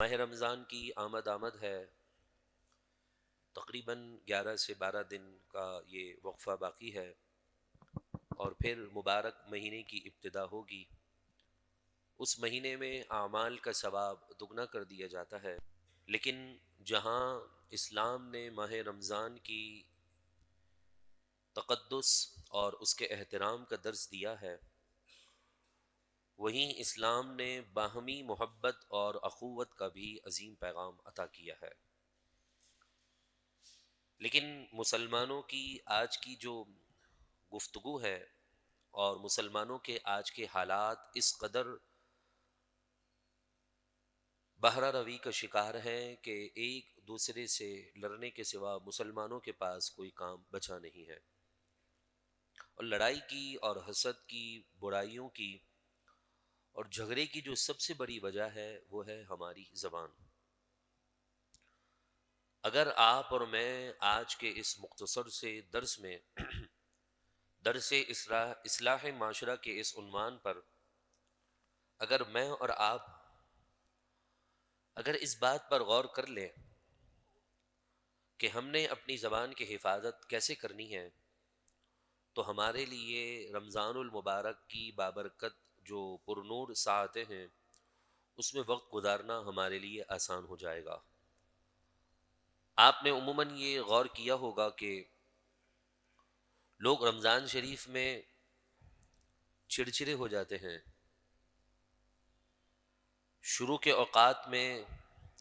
ماہ رمضان کی آمد ہے۔ تقریباً 11 سے 12 دن کا یہ وقفہ باقی ہے اور پھر مبارک مہینے کی ابتدا ہوگی۔ اس مہینے میں اعمال کا ثواب دگنا کر دیا جاتا ہے، لیکن جہاں اسلام نے ماہ رمضان کی تقدس اور اس کے احترام کا درس دیا ہے، وہیں اسلام نے باہمی محبت اور اخوت کا بھی عظیم پیغام عطا کیا ہے۔ لیکن مسلمانوں کی آج کی جو گفتگو ہے اور مسلمانوں کے آج کے حالات اس قدر بہرہ روی کا شکار ہیں کہ ایک دوسرے سے لڑنے کے سوا مسلمانوں کے پاس کوئی کام بچا نہیں ہے، اور لڑائی کی اور حسد کی، برائیوں کی اور جھگڑے کی جو سب سے بڑی وجہ ہے وہ ہے ہماری زبان۔ اگر آپ اور میں آج کے اس مختصر سے درس میں درس اصلاح معاشرہ کے اس عنوان پر اگر میں اور آپ اگر اس بات پر غور کر لیں کہ ہم نے اپنی زبان کی حفاظت کیسے کرنی ہے، تو ہمارے لیے رمضان المبارک کی بابرکت جو پرنور ساعتیں ہیں اس میں وقت گزارنا ہمارے لیے آسان ہو جائے گا۔ آپ نے عموماً یہ غور کیا ہوگا کہ لوگ رمضان شریف میں چڑچڑے ہو جاتے ہیں۔ شروع کے اوقات میں،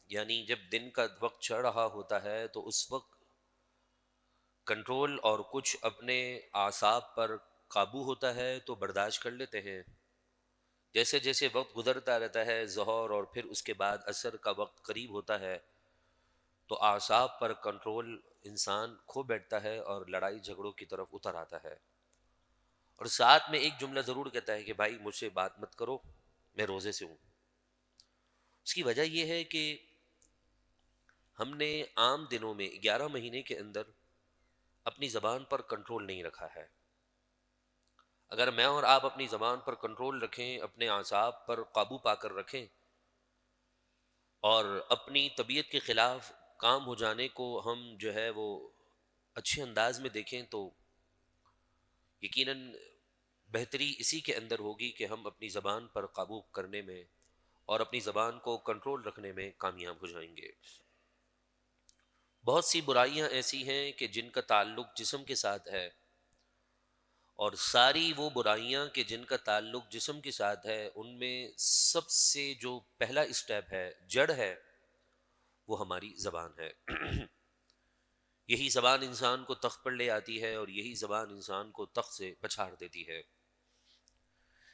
یعنی جب دن کا وقت چڑھ رہا ہوتا ہے تو اس وقت کنٹرول اور کچھ اپنے اعصاب پر قابو ہوتا ہے تو برداشت کر لیتے ہیں۔ جیسے جیسے وقت گزرتا رہتا ہے، ظہر اور پھر اس کے بعد عصر کا وقت قریب ہوتا ہے، تو اعصاب پر کنٹرول انسان کھو بیٹھتا ہے اور لڑائی جھگڑوں کی طرف اتر آتا ہے، اور ساتھ میں ایک جملہ ضرور کہتا ہے کہ بھائی مجھ سے بات مت کرو، میں روزے سے ہوں۔ اس کی وجہ یہ ہے کہ ہم نے عام دنوں میں 11 مہینے کے اندر اپنی زبان پر کنٹرول نہیں رکھا ہے۔ اگر میں اور آپ اپنی زبان پر کنٹرول رکھیں، اپنے اعصاب پر قابو پا کر رکھیں اور اپنی طبیعت کے خلاف کام ہو جانے کو ہم جو ہے وہ اچھے انداز میں دیکھیں، تو یقیناً بہتری اسی کے اندر ہوگی کہ ہم اپنی زبان پر قابو کرنے میں اور اپنی زبان کو کنٹرول رکھنے میں کامیاب ہو جائیں گے۔ بہت سی برائیاں ایسی ہیں کہ جن کا تعلق جسم کے ساتھ ہے، اور ساری وہ برائیاں کہ جن کا تعلق جسم کے ساتھ ہے ان میں سب سے جو پہلا اسٹیپ ہے، جڑ ہے، وہ ہماری زبان ہے۔ یہی زبان انسان کو تخت پر لے آتی ہے اور یہی زبان انسان کو تخت سے پچھاڑ دیتی ہے۔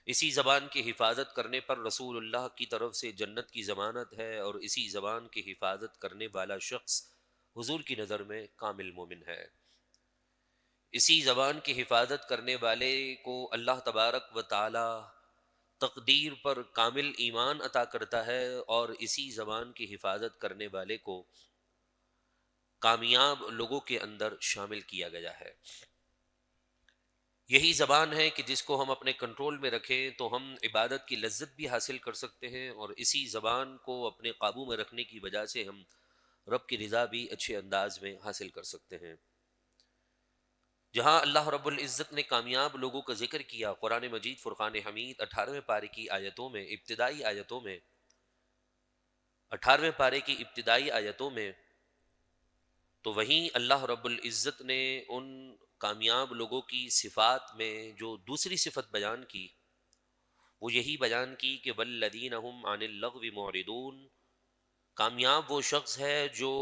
اسی زبان کی حفاظت کرنے پر رسول اللہ کی طرف سے جنت کی ضمانت ہے، اور اسی زبان کی حفاظت کرنے والا شخص حضور کی نظر میں کامل مومن ہے۔ اسی زبان کی حفاظت کرنے والے کو اللہ تبارک و تعالی تقدیر پر کامل ایمان عطا کرتا ہے، اور اسی زبان کی حفاظت کرنے والے کو کامیاب لوگوں کے اندر شامل کیا گیا ہے۔ یہی زبان ہے کہ جس کو ہم اپنے کنٹرول میں رکھیں تو ہم عبادت کی لذت بھی حاصل کر سکتے ہیں، اور اسی زبان کو اپنے قابو میں رکھنے کی وجہ سے ہم رب کی رضا بھی اچھے انداز میں حاصل کر سکتے ہیں۔ جہاں اللہ رب العزت نے کامیاب لوگوں کا ذکر کیا قرآن مجید فرقان حمید 18ویں پارے کی آیتوں میں، ابتدائی آیتوں میں، 18ویں پارے کی ابتدائی آیتوں میں، تو وہیں اللہ رب العزت نے ان کامیاب لوگوں کی صفات میں جو دوسری صفت بیان کی، وہ یہی بیان کی کہ والذین هم عن اللغو معرضون، کامیاب وہ شخص ہے جو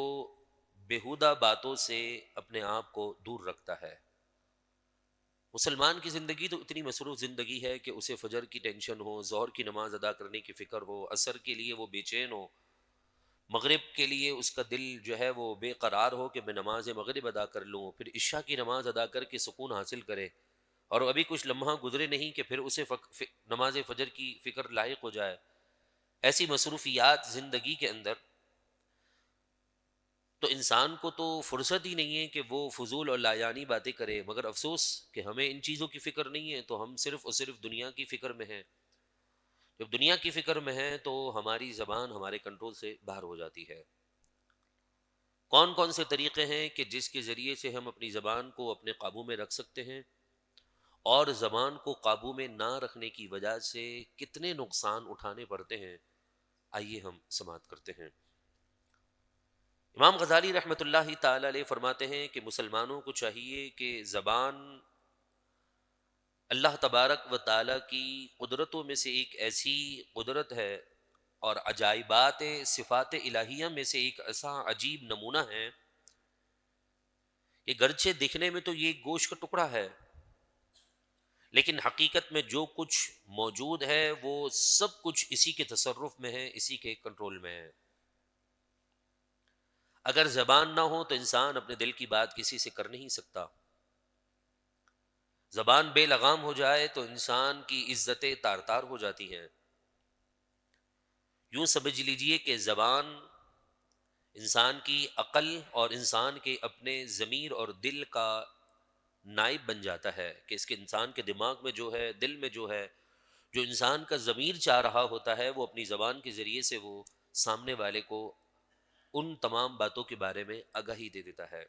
بیہودہ باتوں سے اپنے آپ کو دور رکھتا ہے۔ مسلمان کی زندگی تو اتنی مصروف زندگی ہے کہ اسے فجر کی ٹینشن ہو، ظہر کی نماز ادا کرنے کی فکر ہو، عصر کے لیے وہ بے چین ہو، مغرب کے لیے اس کا دل جو ہے وہ بے قرار ہو کہ میں نماز مغرب ادا کر لوں، پھر عشاء کی نماز ادا کر کے سکون حاصل کرے، اور ابھی کچھ لمحہ گزرے نہیں کہ پھر اسے نماز فجر کی فکر لاحق ہو جائے۔ ایسی مصروفیات زندگی کے اندر تو انسان کو تو فرصت ہی نہیں ہے کہ وہ فضول اور لایانی باتیں کرے، مگر افسوس کہ ہمیں ان چیزوں کی فکر نہیں ہے، تو ہم صرف اور صرف دنیا کی فکر میں ہیں۔ جب دنیا کی فکر میں ہیں تو ہماری زبان ہمارے کنٹرول سے باہر ہو جاتی ہے۔ کون کون سے طریقے ہیں کہ جس کے ذریعے سے ہم اپنی زبان کو اپنے قابو میں رکھ سکتے ہیں، اور زبان کو قابو میں نہ رکھنے کی وجہ سے کتنے نقصان اٹھانے پڑتے ہیں، آئیے ہم سماعت کرتے ہیں۔ امام غزالی رحمۃ اللہ تعالی علیہ فرماتے ہیں کہ مسلمانوں کو چاہیے کہ زبان اللہ تبارک و تعالی کی قدرتوں میں سے ایک ایسی قدرت ہے، اور عجائبات صفات الہیہ میں سے ایک ایسا عجیب نمونہ ہے کہ گرچہ دکھنے میں تو یہ گوشت کا ٹکڑا ہے، لیکن حقیقت میں جو کچھ موجود ہے وہ سب کچھ اسی کے تصرف میں ہے، اسی کے کنٹرول میں ہے۔ اگر زبان نہ ہو تو انسان اپنے دل کی بات کسی سے کر نہیں سکتا۔ زبان بے لگام ہو جائے تو انسان کی عزتیں تار تار ہو جاتی ہیں۔ یوں سمجھ لیجئے کہ زبان انسان کی عقل اور انسان کے اپنے ضمیر اور دل کا نائب بن جاتا ہے، کہ اس کے انسان کے دماغ میں جو ہے، دل میں جو ہے، جو انسان کا ضمیر چاہ رہا ہوتا ہے، وہ اپنی زبان کے ذریعے سے وہ سامنے والے کو ان تمام باتوں کے بارے میں آگاہی دے دیتا ہے۔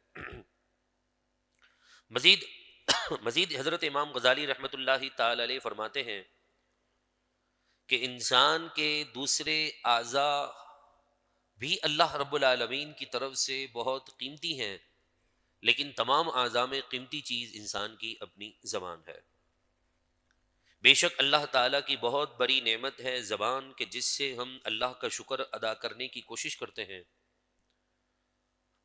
مزید مزید حضرت امام غزالی رحمۃ اللہ تعالی علیہ فرماتے ہیں کہ انسان کے دوسرے اعضاء بھی اللہ رب العالمین کی طرف سے بہت قیمتی ہیں، لیکن تمام اعضاء میں قیمتی چیز انسان کی اپنی زبان ہے۔ بے شک اللہ تعالیٰ کی بہت بڑی نعمت ہے زبان، کہ جس سے ہم اللہ کا شکر ادا کرنے کی کوشش کرتے ہیں،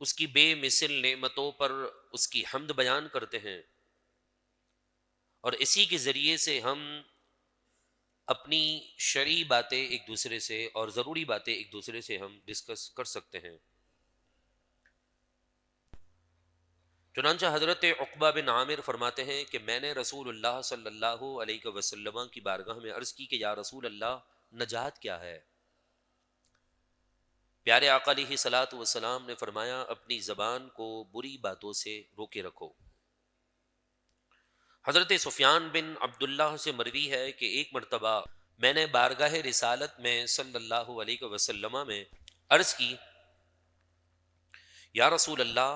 اس کی بے مثل نعمتوں پر اس کی حمد بیان کرتے ہیں، اور اسی کے ذریعے سے ہم اپنی شرعی باتیں ایک دوسرے سے اور ضروری باتیں ایک دوسرے سے ہم ڈسکس کر سکتے ہیں۔ چنانچہ حضرت عقبہ بن عامر فرماتے ہیں کہ میں نے رسول اللہ صلی اللہ علیہ وسلم کی بارگاہ میں عرض کی کہ یا رسول اللہ، نجات کیا ہے؟ پیارے آقا علیہ صلاۃ والسلام نے فرمایا، اپنی زبان کو بری باتوں سے روکے رکھو۔ حضرت سفیان بن عبداللہ سے مروی ہے کہ ایک مرتبہ میں نے بارگاہ رسالت میں صلی اللہ علیہ وسلم میں عرض کی، یا رسول اللہ،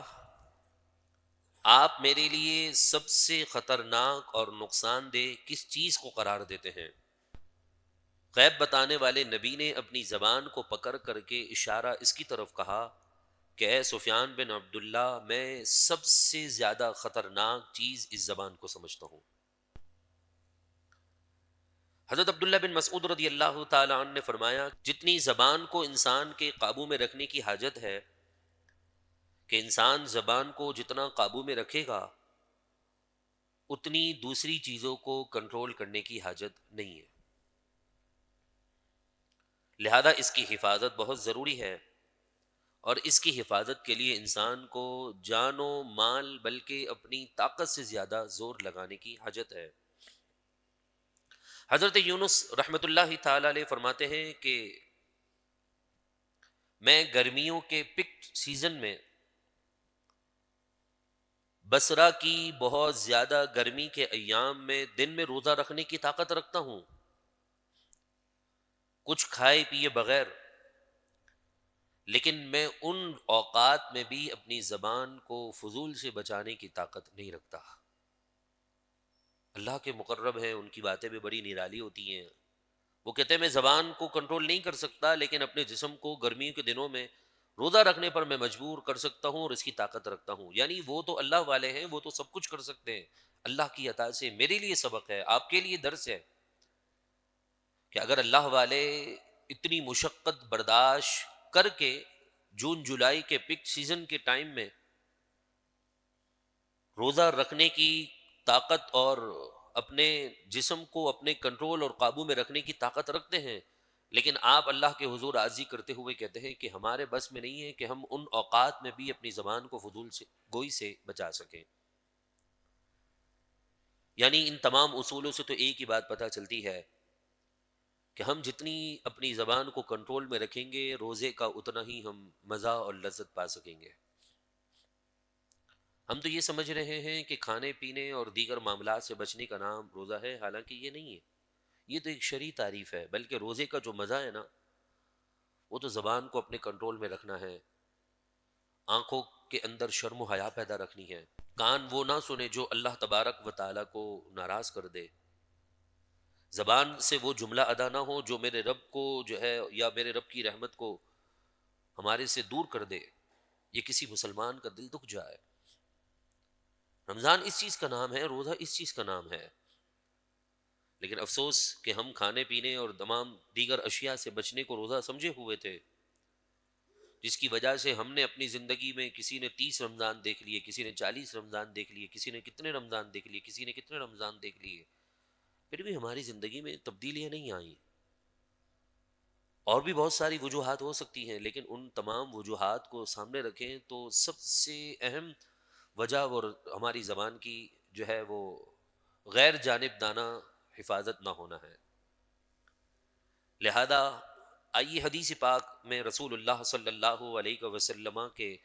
آپ میرے لیے سب سے خطرناک اور نقصان دہ کس چیز کو قرار دیتے ہیں؟ غیب بتانے والے نبی نے اپنی زبان کو پکڑ کر کے اشارہ اس کی طرف کہا کہ اے سفیان بن عبداللہ، میں سب سے زیادہ خطرناک چیز اس زبان کو سمجھتا ہوں۔ حضرت عبداللہ بن مسعود رضی اللہ تعالی عنہ نے فرمایا، جتنی زبان کو انسان کے قابو میں رکھنے کی حاجت ہے، کہ انسان زبان کو جتنا قابو میں رکھے گا اتنی دوسری چیزوں کو کنٹرول کرنے کی حاجت نہیں ہے۔ لہذا اس کی حفاظت بہت ضروری ہے، اور اس کی حفاظت کے لیے انسان کو جان و مال بلکہ اپنی طاقت سے زیادہ زور لگانے کی حاجت ہے۔ حضرت یونس رحمۃ اللہ تعالی علیہ فرماتے ہیں کہ میں گرمیوں کے پک سیزن میں بصرہ کی بہت زیادہ گرمی کے ایام میں دن میں روزہ رکھنے کی طاقت رکھتا ہوں، کچھ کھائے پیے بغیر، لیکن میں ان اوقات میں بھی اپنی زبان کو فضول سے بچانے کی طاقت نہیں رکھتا۔ اللہ کے مقرب ہیں، ان کی باتیں بھی بڑی نرالی ہوتی ہیں۔ وہ کہتے ہیں میں زبان کو کنٹرول نہیں کر سکتا، لیکن اپنے جسم کو گرمیوں کے دنوں میں روزہ رکھنے پر میں مجبور کر سکتا ہوں اور اس کی طاقت رکھتا ہوں۔ یعنی وہ تو اللہ والے ہیں، وہ تو سب کچھ کر سکتے ہیں۔ اللہ کی عطا سے میرے لیے سبق ہے، آپ کے لیے درس ہے، کہ اگر اللہ والے اتنی مشقت برداشت کر کے جون جولائی کے پک سیزن کے ٹائم میں روزہ رکھنے کی طاقت اور اپنے جسم کو اپنے کنٹرول اور قابو میں رکھنے کی طاقت رکھتے ہیں، لیکن آپ اللہ کے حضور عاجزی کرتے ہوئے کہتے ہیں کہ ہمارے بس میں نہیں ہے کہ ہم ان اوقات میں بھی اپنی زبان کو فضول سے گوئی سے بچا سکیں۔ یعنی ان تمام اصولوں سے تو ایک ہی بات پتہ چلتی ہے کہ ہم جتنی اپنی زبان کو کنٹرول میں رکھیں گے، روزے کا اتنا ہی ہم مزہ اور لذت پا سکیں گے۔ ہم تو یہ سمجھ رہے ہیں کہ کھانے پینے اور دیگر معاملات سے بچنے کا نام روزہ ہے، حالانکہ یہ نہیں ہے۔ یہ تو ایک شرعی تعریف ہے، بلکہ روزے کا جو مزہ ہے نا، وہ تو زبان کو اپنے کنٹرول میں رکھنا ہے، آنکھوں کے اندر شرم و حیا پیدا رکھنی ہے، کان وہ نہ سنے جو اللہ تبارک و تعالیٰ کو ناراض کر دے، زبان سے وہ جملہ ادا نہ ہو جو میرے رب کو جو ہے یا میرے رب کی رحمت کو ہمارے سے دور کر دے، یہ کسی مسلمان کا دل دکھ جائے۔ رمضان اس چیز کا نام ہے، روزہ اس چیز کا نام ہے، لیکن افسوس کہ ہم کھانے پینے اور تمام دیگر اشیاء سے بچنے کو روزہ سمجھے ہوئے تھے، جس کی وجہ سے ہم نے اپنی زندگی میں کسی نے 30 رمضان دیکھ لیے، کسی نے 40 رمضان دیکھ لیے، کسی نے کتنے رمضان دیکھ لیے، کسی نے کتنے رمضان دیکھ لیے، پھر بھی ہماری زندگی میں تبدیلیاں نہیں آئیں۔ اور بھی بہت ساری وجوہات ہو سکتی ہیں، لیکن ان تمام وجوہات کو سامنے رکھیں تو سب سے اہم وجہ وہ ہماری زبان کی جو ہے وہ غیر جانبدارانہ حفاظت نہ ہونا ہے۔ لہذا آئیے حدیث پاک میں رسول اللہ صلی اللہ علیہ وسلم کے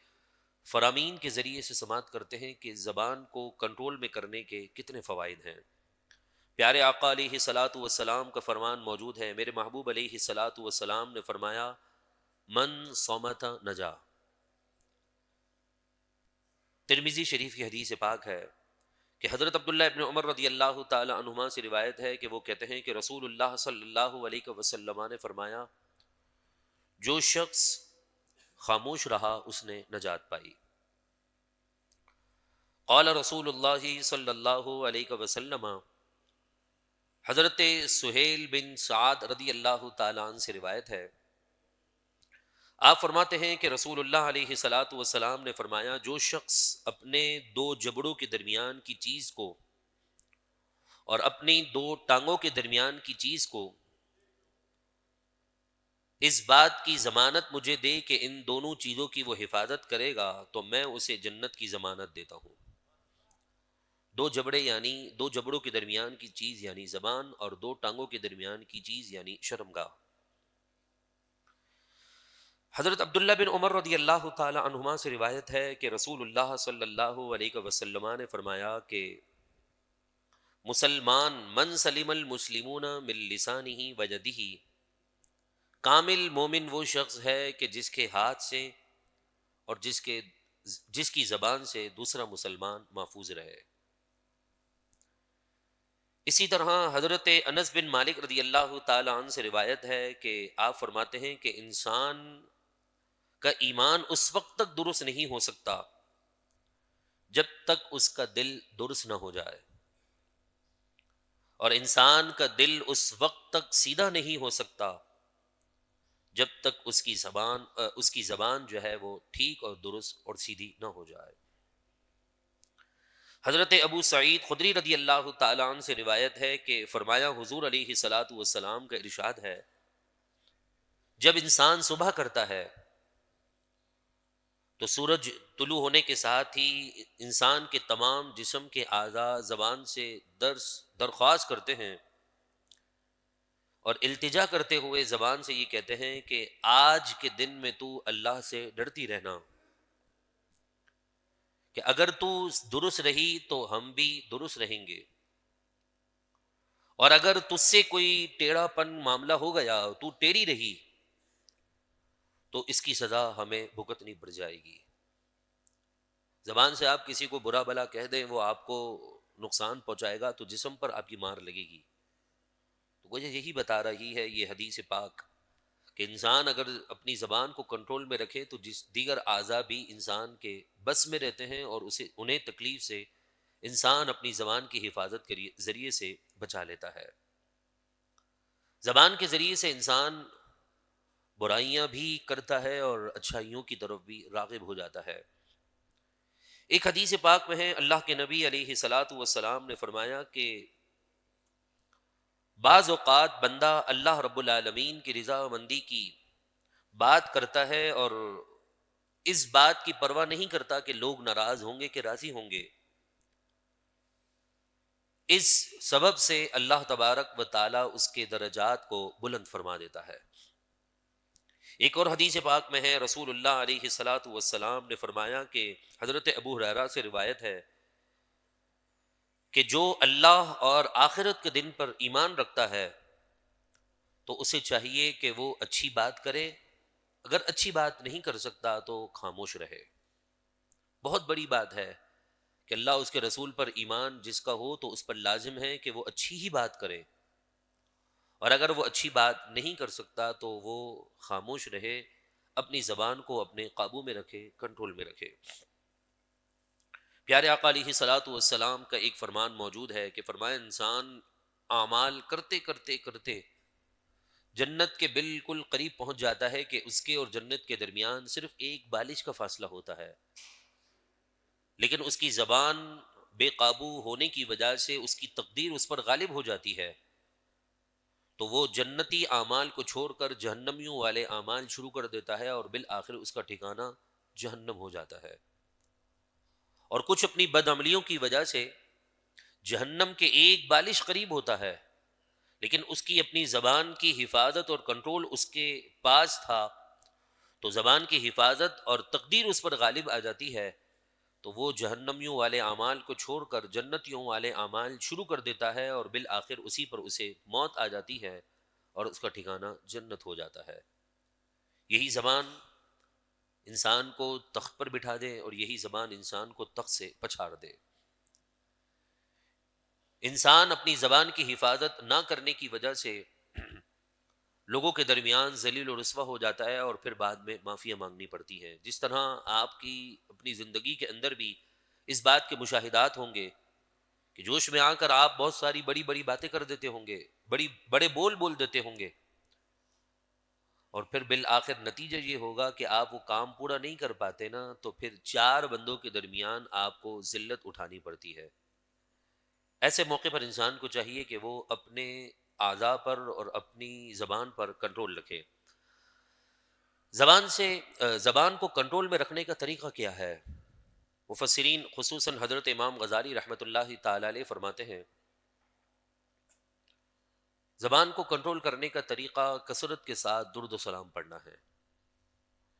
فرامین کے ذریعے سے سماعت کرتے ہیں کہ زبان کو کنٹرول میں کرنے کے کتنے فوائد ہیں۔ پیارے آقا علیہ الصلاۃ والسلام کا فرمان موجود ہے، میرے محبوب علیہ الصلاۃ والسلام نے فرمایا من صمت نجا۔ ترمذی شریف کی حدیث پاک ہے کہ حضرت عبداللہ ابن عمر رضی اللہ تعالی عنہما سے روایت ہے کہ وہ کہتے ہیں کہ رسول اللہ صلی اللہ علیہ وسلم نے فرمایا جو شخص خاموش رہا اس نے نجات پائی۔ قال رسول اللہ صلی اللہ علیہ وسلم، حضرت سہیل بن سعد رضی اللہ تعالیٰ عنہ سے روایت ہے، آپ فرماتے ہیں کہ رسول اللہ علیہ الصلاۃ والسلام نے فرمایا جو شخص اپنے دو جبڑوں کے درمیان کی چیز کو اور اپنی دو ٹانگوں کے درمیان کی چیز کو اس بات کی ضمانت مجھے دے کہ ان دونوں چیزوں کی وہ حفاظت کرے گا تو میں اسے جنت کی ضمانت دیتا ہوں۔ دو جبڑے یعنی دو جبڑوں کے درمیان کی چیز یعنی زبان، اور دو ٹانگوں کے درمیان کی چیز یعنی شرمگاہ۔ حضرت عبداللہ بن عمر رضی اللہ تعالی عنہما سے روایت ہے کہ رسول اللہ صلی اللہ علیہ وسلم نے فرمایا کہ مسلمان من سلم المسلمون من لسانہ و یدہ، کامل مومن وہ شخص ہے کہ جس کے ہاتھ سے اور جس کی زبان سے دوسرا مسلمان محفوظ رہے۔ اسی طرح حضرت انس بن مالک رضی اللہ تعالی عنہ سے روایت ہے کہ آپ فرماتے ہیں کہ انسان کا ایمان اس وقت تک درست نہیں ہو سکتا جب تک اس کا دل درست نہ ہو جائے، اور انسان کا دل اس وقت تک سیدھا نہیں ہو سکتا جب تک اس کی زبان جو ہے وہ ٹھیک اور درست اور سیدھی نہ ہو جائے۔ حضرت ابو سعید خدری رضی اللہ تعالی عنہ سے روایت ہے کہ فرمایا حضور علیہ الصلاۃ والسلام کا ارشاد ہے جب انسان صبح کرتا ہے تو سورج طلوع ہونے کے ساتھ ہی انسان کے تمام جسم کے اعضاء زبان سے درخواست کرتے ہیں اور التجا کرتے ہوئے زبان سے یہ کہتے ہیں کہ آج کے دن میں تو اللہ سے ڈرتی رہنا، کہ اگر تو درست رہی تو ہم بھی درست رہیں گے، اور اگر تجھ سے کوئی ٹیڑھا پن معاملہ ہو گیا، تو ٹیڑھی رہی، تو اس کی سزا ہمیں بھگتنی پڑ جائے گی۔ زبان سے آپ کسی کو برا بھلا کہہ دیں، وہ آپ کو نقصان پہنچائے گا تو جسم پر آپ کی مار لگے گی۔ تو وجہ یہی بتا رہی ہے یہ حدیث پاک کہ انسان اگر اپنی زبان کو کنٹرول میں رکھے تو دیگر اعضاء بھی انسان کے بس میں رہتے ہیں، اور انہیں تکلیف سے انسان اپنی زبان کی حفاظت کے ذریعے سے بچا لیتا ہے۔ زبان کے ذریعے سے انسان برائیاں بھی کرتا ہے اور اچھائیوں کی طرف بھی راغب ہو جاتا ہے۔ ایک حدیث پاک میں ہے اللہ کے نبی علیہ الصلاۃ والسلام نے فرمایا کہ بعض اوقات بندہ اللہ رب العالمین کی رضا مندی کی بات کرتا ہے اور اس بات کی پرواہ نہیں کرتا کہ لوگ ناراض ہوں گے کہ راضی ہوں گے، اس سبب سے اللہ تبارک و تعالی اس کے درجات کو بلند فرما دیتا ہے۔ ایک اور حدیث پاک میں ہے رسول اللہ علیہ الصلاۃ والسلام نے فرمایا کہ حضرت ابو ہریرہ سے روایت ہے کہ جو اللہ اور آخرت کے دن پر ایمان رکھتا ہے تو اسے چاہیے کہ وہ اچھی بات کرے، اگر اچھی بات نہیں کر سکتا تو خاموش رہے۔ بہت بڑی بات ہے کہ اللہ اس کے رسول پر ایمان جس کا ہو تو اس پر لازم ہے کہ وہ اچھی ہی بات کرے، اور اگر وہ اچھی بات نہیں کر سکتا تو وہ خاموش رہے، اپنی زبان کو اپنے قابو میں رکھے، کنٹرول میں رکھے۔ پیارے آقا علیہ صلاۃ والسلام کا ایک فرمان موجود ہے کہ فرمایا انسان اعمال کرتے کرتے کرتے جنت کے بالکل قریب پہنچ جاتا ہے کہ اس کے اور جنت کے درمیان صرف ایک بالش کا فاصلہ ہوتا ہے، لیکن اس کی زبان بے قابو ہونے کی وجہ سے اس کی تقدیر اس پر غالب ہو جاتی ہے، تو وہ جنتی اعمال کو چھوڑ کر جہنمیوں والے اعمال شروع کر دیتا ہے، اور بالآخر اس کا ٹھکانہ جہنم ہو جاتا ہے۔ اور کچھ اپنی بدعملیوں کی وجہ سے جہنم کے ایک بالش قریب ہوتا ہے، لیکن اس کی اپنی زبان کی حفاظت اور کنٹرول اس کے پاس تھا، تو زبان کی حفاظت اور تقدیر اس پر غالب آ جاتی ہے، تو وہ جہنمیوں والے اعمال کو چھوڑ کر جنتیوں والے اعمال شروع کر دیتا ہے، اور بالآخر اسی پر اسے موت آ جاتی ہے اور اس کا ٹھکانہ جنت ہو جاتا ہے۔ یہی زبان انسان کو تخت پر بٹھا دے اور یہی زبان انسان کو تخت سے پچھاڑ دے۔ انسان اپنی زبان کی حفاظت نہ کرنے کی وجہ سے لوگوں کے درمیان ذلیل و رسوا ہو جاتا ہے، اور پھر بعد میں معافیاں مانگنی پڑتی ہے۔ جس طرح آپ کی اپنی زندگی کے اندر بھی اس بات کے مشاہدات ہوں گے کہ جوش میں آ کر آپ بہت ساری بڑی بڑی باتیں کر دیتے ہوں گے، بڑے بول بول دیتے ہوں گے، اور پھر بالآخر نتیجہ یہ ہوگا کہ آپ وہ کام پورا نہیں کر پاتے نا، تو پھر چار بندوں کے درمیان آپ کو ذلت اٹھانی پڑتی ہے۔ ایسے موقع پر انسان کو چاہیے کہ وہ اپنے اعضاء پر اور اپنی زبان پر کنٹرول رکھے۔ زبان کو کنٹرول میں رکھنے کا طریقہ کیا ہے؟ مفسرین خصوصاً حضرت امام غزالی رحمۃ اللہ تعالی علیہ فرماتے ہیں زبان کو کنٹرول کرنے کا طریقہ کثرت کے ساتھ درود و سلام پڑھنا ہے۔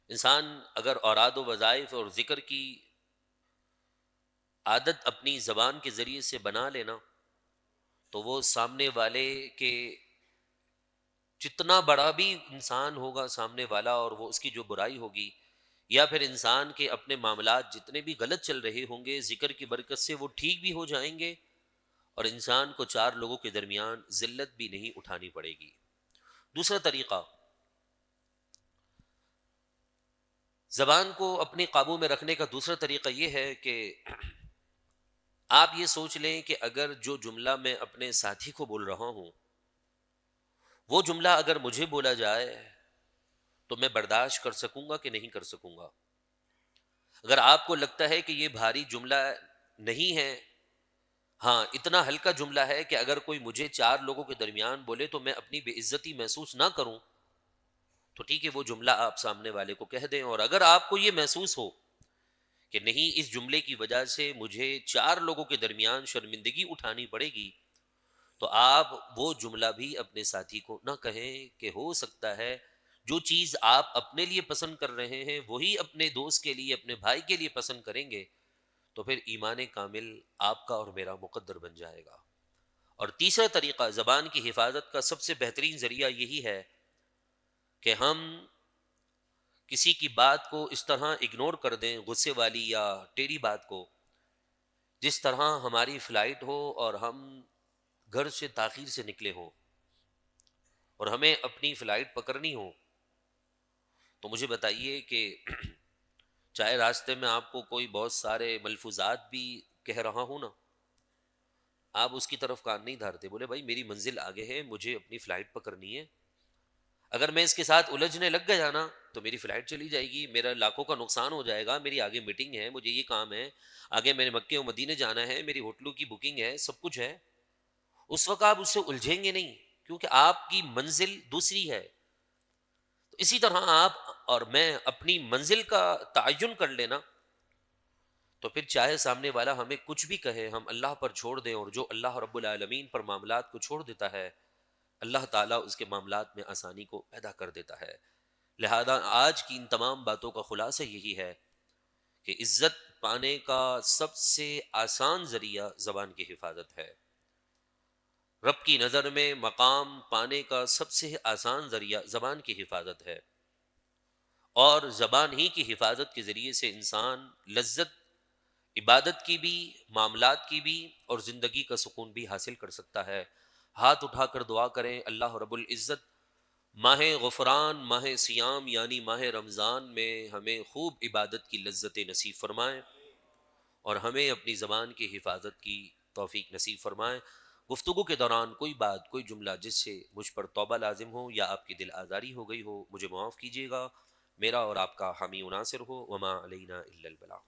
انسان اگر اوراد و وظائف اور ذکر کی عادت اپنی زبان کے ذریعے سے بنا لینا، تو وہ سامنے والے کے جتنا بڑا بھی انسان ہوگا سامنے والا، اور وہ اس کی جو برائی ہوگی، یا پھر انسان کے اپنے معاملات جتنے بھی غلط چل رہے ہوں گے، ذکر کی برکت سے وہ ٹھیک بھی ہو جائیں گے، اور انسان کو چار لوگوں کے درمیان ذلت بھی نہیں اٹھانی پڑے گی۔ دوسرا طریقہ، زبان کو اپنے قابو میں رکھنے کا دوسرا طریقہ یہ ہے کہ آپ یہ سوچ لیں کہ اگر جو جملہ میں اپنے ساتھی کو بول رہا ہوں، وہ جملہ اگر مجھے بولا جائے تو میں برداشت کر سکوں گا کہ نہیں کر سکوں گا۔ اگر آپ کو لگتا ہے کہ یہ بھاری جملہ نہیں ہے، ہاں اتنا ہلکا جملہ ہے کہ اگر کوئی مجھے چار لوگوں کے درمیان بولے تو میں اپنی بے عزتی محسوس نہ کروں، تو ٹھیک ہے وہ جملہ آپ سامنے والے کو کہہ دیں۔ اور اگر آپ کو یہ محسوس ہو کہ نہیں، اس جملے کی وجہ سے مجھے چار لوگوں کے درمیان شرمندگی اٹھانی پڑے گی، تو آپ وہ جملہ بھی اپنے ساتھی کو نہ کہیں، کہ ہو سکتا ہے جو چیز آپ اپنے لیے پسند کر رہے ہیں وہی اپنے دوست کے لیے، اپنے بھائی کے لیے پسند کریں گے، تو پھر ایمان کامل آپ کا اور میرا مقدر بن جائے گا۔ اور تیسرا طریقہ، زبان کی حفاظت کا سب سے بہترین ذریعہ یہی ہے کہ ہم کسی کی بات کو اس طرح اگنور کر دیں، غصے والی یا ٹیڑھی بات کو، جس طرح ہماری فلائٹ ہو اور ہم گھر سے تاخیر سے نکلے ہوں اور ہمیں اپنی فلائٹ پکڑنی ہو، تو مجھے بتائیے کہ چاہے راستے میں آپ کو کوئی بہت سارے ملفوظات بھی کہہ رہا ہوں نا، آپ اس کی طرف کان نہیں دھارتے، بولے بھائی میری منزل آگے ہے، مجھے اپنی فلائٹ پکڑنی ہے، اگر میں اس کے ساتھ الجھنے لگ گیا نا تو میری فلائٹ چلی جائے گی، میرا لاکھوں کا نقصان ہو جائے گا، میری آگے میٹنگ ہے، مجھے یہ کام ہے، آگے میرے مکے و مدینے جانا ہے، میری ہوٹلوں کی بکنگ ہے، سب کچھ ہے۔ اس وقت آپ اس سے الجھیں گے نہیں، کیونکہ آپ کی منزل دوسری ہے۔ تو اسی طرح آپ اور میں اپنی منزل کا تعین کر لینا، تو پھر چاہے سامنے والا ہمیں کچھ بھی کہے، ہم اللہ پر چھوڑ دیں، اور جو اللہ رب العالمین پر معاملات کو چھوڑ دیتا ہے، اللہ تعالیٰ اس کے معاملات میں آسانی کو پیدا کر دیتا ہے۔ لہذا آج کی ان تمام باتوں کا خلاصہ یہی ہے کہ عزت پانے کا سب سے آسان ذریعہ زبان کی حفاظت ہے۔ رب کی نظر میں مقام پانے کا سب سے آسان ذریعہ زبان کی حفاظت ہے، اور زبان ہی کی حفاظت کے ذریعے سے انسان لذت عبادت کی بھی، معاملات کی بھی، اور زندگی کا سکون بھی حاصل کر سکتا ہے۔ ہاتھ اٹھا کر دعا کریں اللہ رب العزت ماہ غفران، ماہ سیام یعنی ماہ رمضان میں ہمیں خوب عبادت کی لذت نصیب فرمائیں، اور ہمیں اپنی زبان کی حفاظت کی توفیق نصیب فرمائیں۔ گفتگو کے دوران کوئی بات، کوئی جملہ جس سے مجھ پر توبہ لازم ہو یا آپ کی دل آزاری ہو گئی ہو، مجھے معاف کیجیے گا۔ میرا اور آپ کا حامی و ناصر ہو، وما علینا الا البلاغ۔